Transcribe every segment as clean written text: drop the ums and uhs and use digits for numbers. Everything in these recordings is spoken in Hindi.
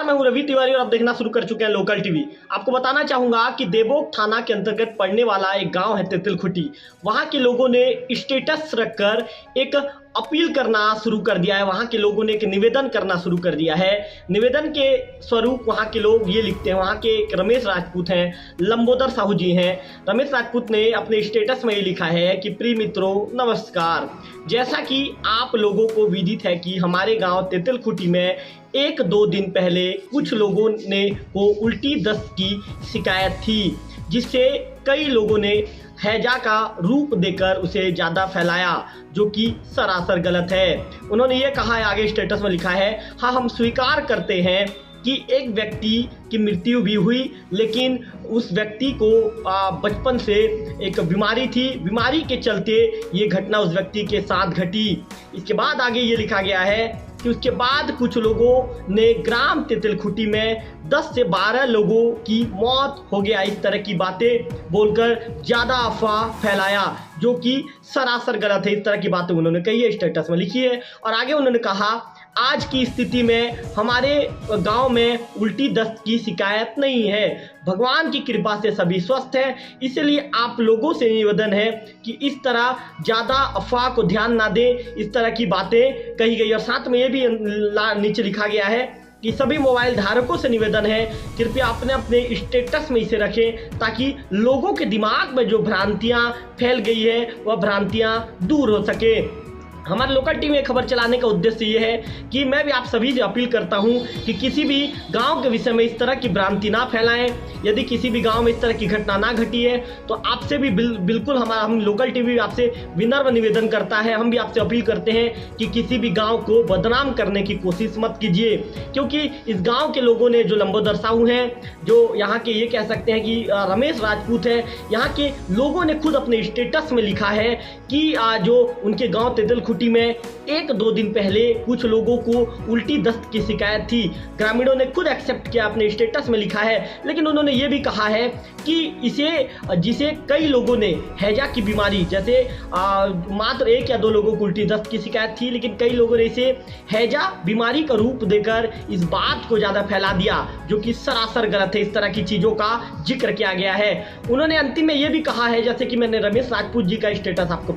मैं हूं रवि तिवारी और आप देखना शुरू कर चुके हैं लोकल टीवी। आपको बताना चाहूंगा कि देवोक थाना के अंतर्गत पड़ने वाला एक गांव है तेतुलखुटी। वहां के लोगों ने स्टेटस रखकर एक अपील करना शुरू कर दिया है। वहां के लोगों ने एक निवेदन करना शुरू कर दिया है। निवेदन के स्वरूप वहां के लोग ये लिखते हैं। वहां के एक रमेश राजपूत हैं, लंबोदर साहू जी हैं। रमेश राजपूत ने अपने स्टेटस में ये लिखा है कि प्रिय मित्रों नमस्कार। जैसा कि आप लोगों को विदित है कि हमारे गांव तेतुलखुटी में 1-2 दिन पहले कुछ लोगों ने को उल्टी दस्त की शिकायत थी, जिससे कई लोगों ने हैजा का रूप देकर उसे ज़्यादा फैलाया, जो कि सरासर गलत है। उन्होंने ये कहा है, आगे स्टेटस में लिखा है, हाँ हम स्वीकार करते हैं कि एक व्यक्ति की मृत्यु भी हुई, लेकिन उस व्यक्ति को बचपन से एक बीमारी थी, बीमारी के चलते ये घटना उस व्यक्ति के साथ घटी। इसके बाद आगे ये लिखा गया है कि उसके बाद कुछ लोगों ने ग्राम तेतुलखुटी में 10 से 12 लोगों की मौत हो गया, इस तरह की बातें बोलकर ज़्यादा अफवाह फैलाया, जो कि सरासर गलत है। इस तरह की बातें उन्होंने कही है, स्टेटस में लिखी है। और आगे उन्होंने कहा, आज की स्थिति में हमारे गांव में उल्टी दस्त की शिकायत नहीं है, भगवान की कृपा से सभी स्वस्थ हैं। इसलिए आप लोगों से निवेदन है कि इस तरह ज़्यादा अफवाह को ध्यान ना दें। इस तरह की बातें कही गई। और साथ में ये भी नीचे लिखा गया है कि सभी मोबाइल धारकों से निवेदन है, कृपया अपने अपने स्टेटस में इसे रखें, ताकि लोगों के दिमाग में जो भ्रांतियाँ फैल गई है वह भ्रांतियाँ दूर हो सके। हमारे लोकल टीम में खबर चलाने का उद्देश्य ये है कि मैं भी आप सभी से अपील करता हूं कि किसी भी गांव के विषय में इस तरह की भ्रांति ना फैलाएं। यदि किसी भी गांव में इस तरह की घटना ना घटी है तो आपसे भी बिल्कुल हम लोकल टीवी आपसे विनम्र निवेदन करता है। हम भी आपसे अपील करते हैं कि किसी भी गाँव को बदनाम करने की कोशिश मत कीजिए, क्योंकि इस गाँव के लोगों ने, जो लंबोदर साहू हैं, जो यहाँ के ये कह सकते हैं कि रमेश राजपूत है, यहाँ के लोगों ने खुद अपने स्टेटस में लिखा है कि जो उनके गाँव तेतुलखुटी में 1-2 दिन पहले कुछ लोगों को उल्टी दस्त की शिकायत थी। ग्रामीणों ने खुद एक्सेप्ट किया, अपने स्टेटस में लिखा है। लेकिन उन्होंने ये भी कहा है कि जिसे कई लोगों ने हैजा की बीमारी, जैसे मात्र 1 या 2 लोगों को उल्टी दस्त की शिकायत थी, लेकिन कई लोगों ने इसे हैजा बीमारी का रूप देकर इस बात को ज़्यादा फैला दिया, जो कि सरासर गलत है। इस तरह की चीज़ों का जिक्र किया गया है। उन्होंने अंतिम में ये भी कहा है, जैसे कि मैंने रमेश राजपूत जी का स्टेटस आपको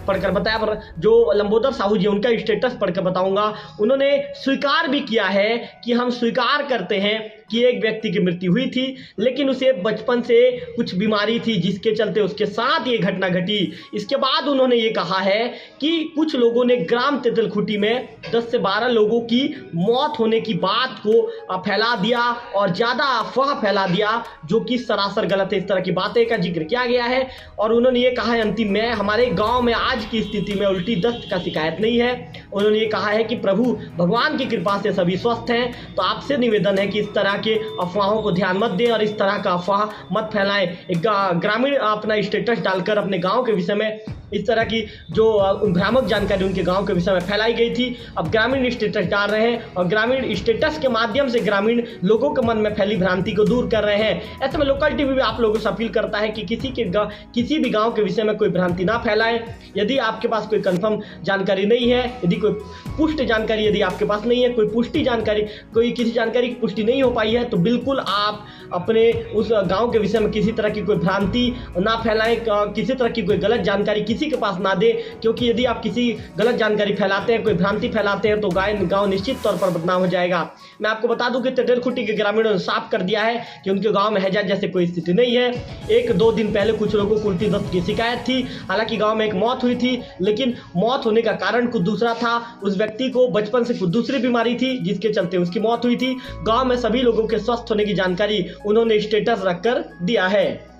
पढ़कर बताया, पर जो लंबोदर साहू जी उनका स्टेटस पढ़कर बताऊंगा। उन्होंने स्वीकार भी किया है कि हम स्वीकार करते हैं कि एक व्यक्ति की मृत्यु हुई थी, लेकिन उसे बचपन से कुछ बीमारी थी, जिसके चलते उसके साथ ये घटना घटी। इसके बाद उन्होंने ये कहा है कि कुछ लोगों ने ग्राम तेतुलखुटी में 10 से 12 लोगों की मौत होने की बात को फैला दिया और ज़्यादा अफवाह फैला दिया, जो कि सरासर गलत है। इस तरह की बातें का जिक्र किया गया है। और उन्होंने ये कहा है अंतिम में, हमारे गाँव में आज की स्थिति में उल्टी दस्त का शिकायत नहीं है। उन्होंने ये कहा है कि प्रभु भगवान की कृपा से सभी स्वस्थ हैं। तो आपसे निवेदन है कि इस तरह के अफवाहों को ध्यान मत दें और इस तरह का अफवाह मत फैलाएं। एक ग्रामीण अपना स्टेटस डालकर अपने गांव के विषय में इस तरह की जो भ्रामक जानकारी उनके गांव के विषय में फैलाई गई थी, अब ग्रामीण स्टेटस डाल रहे हैं और ग्रामीण स्टेटस के माध्यम से ग्रामीण लोगों के मन में फैली भ्रांति को दूर कर रहे हैं। ऐसे में लोकल टीवी भी आप लोगों से अपील करता है कि किसी भी गाँव के विषय में कोई भ्रांति ना फैलाएं। यदि आपके पास कोई कंफर्म जानकारी नहीं है, यदि कोई पुष्ट जानकारी यदि आपके पास नहीं है, कोई पुष्टि जानकारी, कोई किसी जानकारी की पुष्टि नहीं हो पाई है, तो बिल्कुल आप अपने उस गांव के विषय में किसी तरह की कोई भ्रांति ना फैलाएं, किसी तरह की कोई गलत जानकारी किसी के पास ना दे, क्योंकि यदि आप किसी गलत जानकारी फैलाते हैं, कोई भ्रांति फैलाते हैं, तो गांव निश्चित तौर पर बदनाम हो जाएगा। मैं आपको बता दूं कि तेतुलखुटी के ग्रामीणों ने साफ कर दिया है कि उनके गांव में हैजा जैसे कोई स्थिति नहीं है। 1-2 दिन पहले कुछ लोगों को उल्टी दस्त की शिकायत थी। हालांकि गांव में एक मौत हुई थी, लेकिन मौत होने का कारण कुछ दूसरा था। उस व्यक्ति को बचपन से कुछ दूसरी बीमारी थी, जिसके चलते उसकी मौत हुई थी। गांव में सभी लोगों के स्वस्थ होने की जानकारी उन्होंने स्टेटस रखकर दिया है।